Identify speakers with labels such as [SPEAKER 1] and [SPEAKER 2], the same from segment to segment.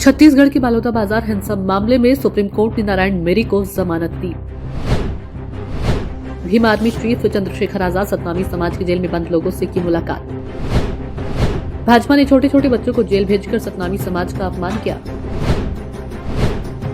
[SPEAKER 1] छत्तीसगढ़ के बालोदा बाजार हिंसा मामले में सुप्रीम कोर्ट ने नारायण मेरी को जमानत दी। भीम आर्मी चीफ चंद्रशेखर आजाद सतनामी समाज की जेल में बंद लोगों से की मुलाकात। भाजपा ने छोटे छोटे बच्चों को जेल भेजकर सतनामी समाज का अपमान किया।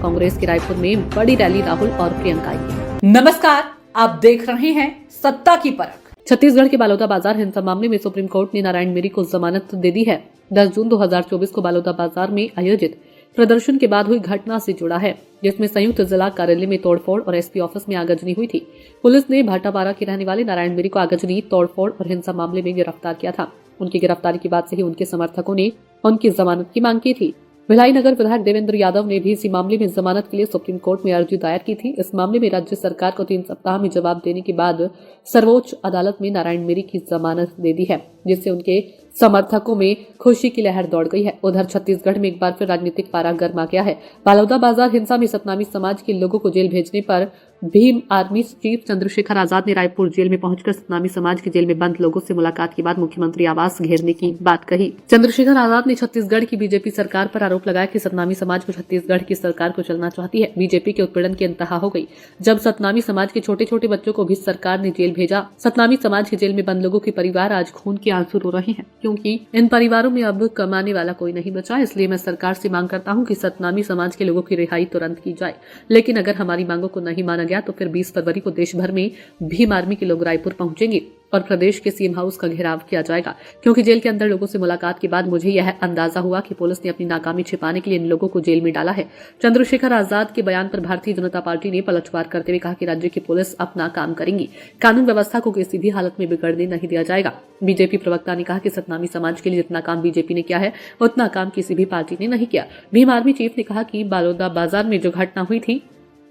[SPEAKER 1] कांग्रेस के रायपुर में बड़ी रैली राहुल और प्रियंका की।
[SPEAKER 2] नमस्कार, आप देख रहे हैं सत्ता की परख।
[SPEAKER 1] छत्तीसगढ़ के बालोदा बाजार हिंसा मामले में सुप्रीम कोर्ट ने नारायण मेरी को जमानत दे दी है। 10 जून 2024 को बालोदा बाजार में आयोजित प्रदर्शन के बाद हुई घटना से जुड़ा है, जिसमें संयुक्त जिला कार्यालय में तोड़फोड़ और एसपी ऑफिस में आगजनी हुई थी। पुलिस ने भाटापारा के रहने वाले नारायण मेरी को आगजनी, तोड़फोड़ और हिंसा मामले में गिरफ्तार किया था। उनकी गिरफ्तारी के बाद से ही उनके समर्थकों ने उनकी जमानत की मांग की थी। भिलाई नगर विधायक देवेंद्र यादव ने भी इसी मामले में जमानत के लिए सुप्रीम कोर्ट में अर्जी दायर की थी। इस मामले में राज्य सरकार को 3 सप्ताह में जवाब देने के बाद सर्वोच्च अदालत में नारायण मेरी की जमानत दे दी है, जिससे उनके समर्थकों में खुशी की लहर दौड़ गई है। उधर छत्तीसगढ़ में एक बार फिर राजनीतिक पारा गर्मा गया है। बालोदा बाजार हिंसा में सतनामी समाज के लोगों को जेल भेजने पर भीम आर्मी चीफ चंद्रशेखर आजाद ने रायपुर जेल में पहुंचकर सतनामी समाज की जेल में बंद लोगों से मुलाकात के बाद मुख्यमंत्री आवास घेरने की बात कही। चंद्रशेखर आजाद ने छत्तीसगढ़ की बीजेपी सरकार पर आरोप लगाया कि सतनामी समाज को छत्तीसगढ़ की सरकार को चलना चाहती है। बीजेपी के उत्पीड़न की इंतहा हो गई जब सतनामी समाज के छोटे छोटे बच्चों को भी सरकार ने जेल भेजा। सतनामी समाज की जेल में बंद लोगों के परिवार आज खून के आंसू रो रहे हैं, क्योंकि इन परिवारों में अब कमाने वाला कोई नहीं बचा। इसलिए मैं सरकार से मांग करता हूं कि सतनामी समाज के लोगों की रिहाई तुरंत की जाए। लेकिन अगर हमारी मांगों को नहीं माना गया तो फिर 20 फरवरी को देश भर में भीम आर्मी के लोग रायपुर पहुंचेंगे और प्रदेश के सीएम हाउस का घेराव किया जाएगा। क्योंकि जेल के अंदर लोगों से मुलाकात के बाद मुझे यह अंदाजा हुआ कि पुलिस ने अपनी नाकामी छिपाने के लिए इन लोगों को जेल में डाला है। चंद्रशेखर आजाद के बयान पर भारतीय जनता पार्टी ने पलटवार करते हुए कहा कि राज्य की पुलिस अपना काम करेंगी, कानून व्यवस्था को किसी भी हालत में बिगड़ने नहीं दिया जाएगा। बीजेपी प्रवक्ता ने कहा कि सतनामी समाज के लिए जितना काम बीजेपी ने किया है उतना काम किसी भी पार्टी ने नहीं किया। भीम आर्मी चीफ ने कहा कि बालोदा बाजार में जो घटना हुई थी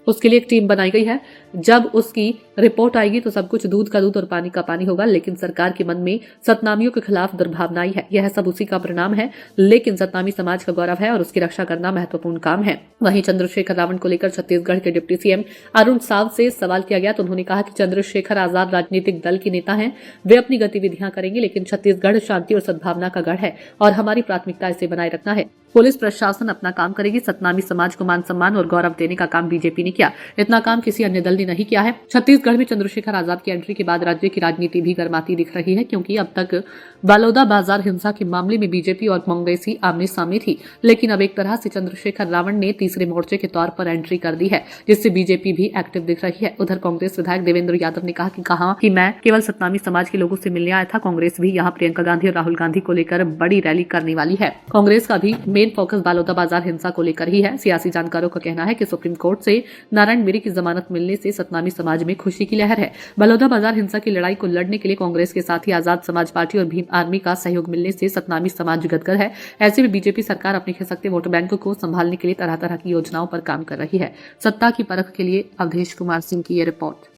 [SPEAKER 1] उसके लिए एक टीम बनाई गई है। जब उसकी रिपोर्ट आएगी तो सब कुछ दूध का दूध और पानी का पानी होगा। लेकिन सरकार के मन में सतनामियों के खिलाफ दुर्भावना आई है, यह सब उसी का परिणाम है। लेकिन सतनामी समाज का गौरव है और उसकी रक्षा करना महत्वपूर्ण काम है। वहीं चंद्रशेखर रावण को लेकर छत्तीसगढ़ के डिप्टी सीएम अरुण साव से सवाल किया गया तो उन्होंने कहा कि चंद्रशेखर आजाद राजनीतिक दल के नेता हैं, वे अपनी गतिविधियां करेंगे, लेकिन छत्तीसगढ़ शांति और सद्भावना का गढ़ है और हमारी प्राथमिकता इसे बनाए रखना है। पुलिस प्रशासन अपना काम करेगी। सतनामी समाज को मान सम्मान और गौरव देने का काम बीजेपी ने किया, इतना काम किसी अन्य दल ने नहीं किया है। छत्तीसगढ़ में चंद्रशेखर आजाद की एंट्री के बाद राज्य की राजनीति भी गर्माती दिख रही है, क्योंकि अब तक बालोदा बाजार हिंसा के मामले में बीजेपी और कांग्रेसी आमने सामने थी। लेकिन अब एक तरह से चंद्रशेखर रावण ने तीसरे मोर्चे के तौर पर एंट्री कर दी है, जिससे बीजेपी भी एक्टिव दिख रही है। उधर कांग्रेस विधायक देवेंद्र यादव ने कहा कि मैं केवल सतनामी समाज के लोगों से मिलने आया था। कांग्रेस भी यहाँ प्रियंका गांधी और राहुल गांधी को लेकर बड़ी रैली करने वाली है। कांग्रेस का भी मेन फोकस बालोदा बाजार हिंसा को लेकर ही है। सियासी जानकारों का कहना है कि सुप्रीम कोर्ट से नारायण मेरी की जमानत मिलने से सतनामी समाज में खुशी की लहर है। बालोदा बाजार हिंसा की लड़ाई को लड़ने के लिए कांग्रेस के साथ ही आजाद समाज पार्टी और भीम आर्मी का सहयोग मिलने से सतनामी समाज गदगद है। ऐसे में बीजेपी सरकार अपने खिसकते वोट बैंक को संभालने के लिए तरह तरह की योजनाओं पर काम कर रही है। सत्ता की परख के लिए अवधेश कुमार सिंह की ये रिपोर्ट।